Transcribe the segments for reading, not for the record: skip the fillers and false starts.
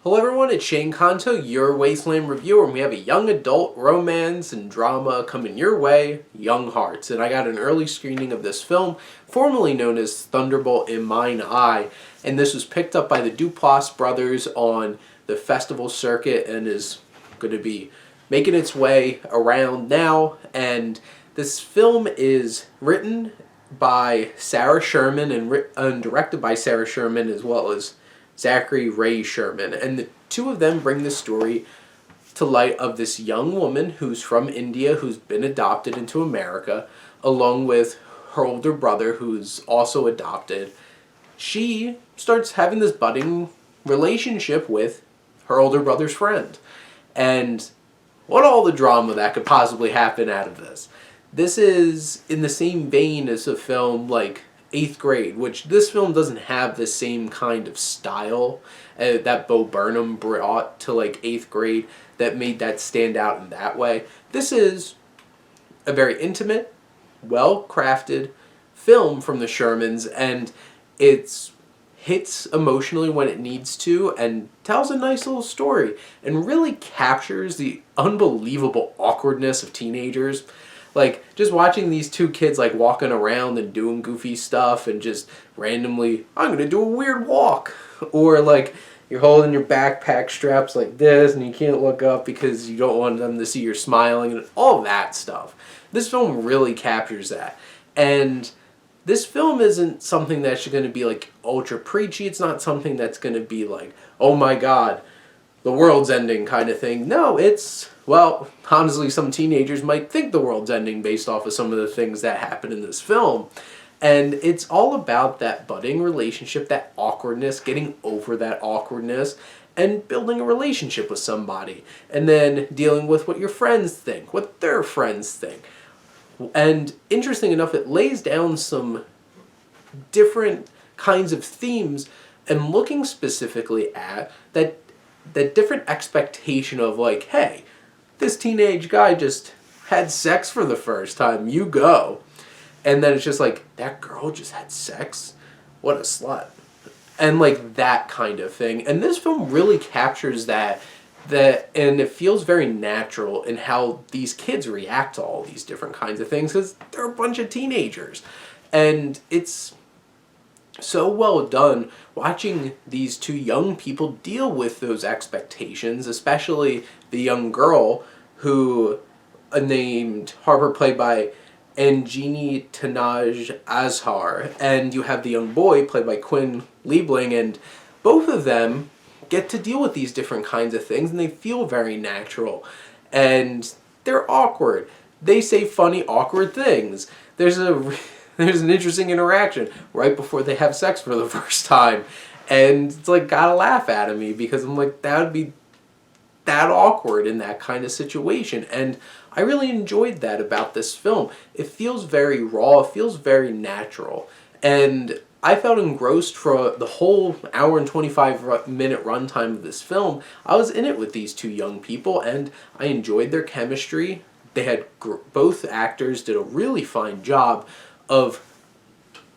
Hello everyone, it's Shane Kanto, your Wasteland reviewer, and we have a young adult romance and drama coming your way, Young Hearts. And I got an early screening of this film, formerly known as Thunderbolt in Mine Eye, and this was picked up by the Duplass Brothers on the festival circuit and is going to be making its way around now. And this film is written by Sarah Sherman and directed by Sarah Sherman, as well as Zachary Ray Sherman, and the two of them bring the story to light of this young woman who's from India, who's been adopted into America, along with her older brother who's also adopted. She starts having this budding relationship with her older brother's friend. And what all the drama that could possibly happen out of this. This is in the same vein as a film like 8th Grade, which this film doesn't have the same kind of style that Bo Burnham brought to like 8th Grade that made that stand out in that way. This is a very intimate, well-crafted film from the Shermans, and it hits emotionally when it needs to and tells a nice little story and really captures the unbelievable awkwardness of teenagers. Like, just watching these two kids, like, walking around and doing goofy stuff and just randomly, I'm going to do a weird walk. Or, like, you're holding your backpack straps like this and you can't look up because you don't want them to see you're smiling and all that stuff. This film really captures that. And this film isn't something that's going to be, like, ultra preachy. It's not something that's going to be like, oh my god, the world's ending kind of thing. No, it's, well, honestly, some teenagers might think the world's ending based off of some of the things that happen in this film. And it's all about that budding relationship, that awkwardness, getting over that awkwardness, and building a relationship with somebody. And then dealing with what your friends think, what their friends think. And interesting enough, it lays down some different kinds of themes and looking specifically at that different expectation of like, hey, this teenage guy just had sex for the first time, you go. And then it's just like, that girl just had sex? What a slut. And like that kind of thing. And this film really captures that and it feels very natural in how these kids react to all these different kinds of things because they're a bunch of teenagers. And it's so well done watching these two young people deal with those expectations, especially the young girl who named Harper, played by Anjini Tanaj Azhar, and you have the young boy played by Quinn Liebling, and both of them get to deal with these different kinds of things and they feel very natural and they're awkward. They say funny, awkward things. There's an interesting interaction right before they have sex for the first time. And it's like, gotta laugh at me because I'm like, that would be that awkward in that kind of situation. And I really enjoyed that about this film. It feels very raw, it feels very natural. And I felt engrossed for the whole hour and 25-minute runtime of this film. I was in it with these two young people and I enjoyed their chemistry. They had both actors did a really fine job of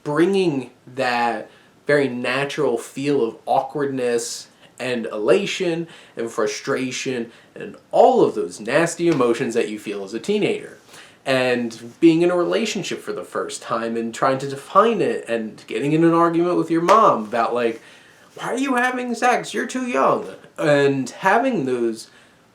bringing that very natural feel of awkwardness and elation and frustration and all of those nasty emotions that you feel as a teenager. And being in a relationship for the first time and trying to define it and getting in an argument with your mom about like, why are you having sex? You're too young. And having those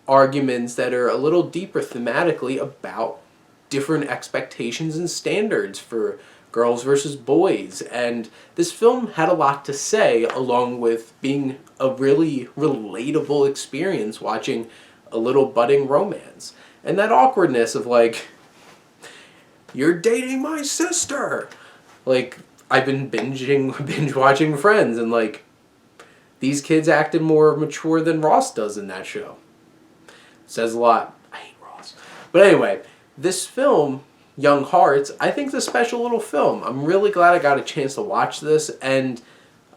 arguments that are a little deeper thematically about different expectations and standards for girls versus boys. And this film had a lot to say, along with being a really relatable experience watching a little budding romance. And that awkwardness of like, you're dating my sister! Like, I've been binge watching Friends, and like, these kids acted more mature than Ross does in that show. Says a lot. I hate Ross. But anyway, this film, Young Hearts, I think is a special little film. I'm really glad I got a chance to watch this, and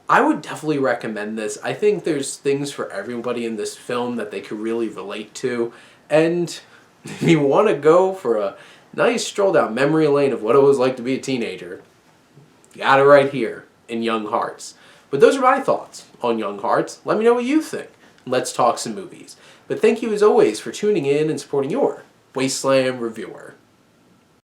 I would definitely recommend this. I think there's things for everybody in this film that they could really relate to, and if you want to go for a nice stroll down memory lane of what it was like to be a teenager, you got it right here in Young Hearts. But those are my thoughts on Young Hearts. Let me know what you think. let's talk some movies. But thank you as always for tuning in and supporting your Wasteland Reviewer.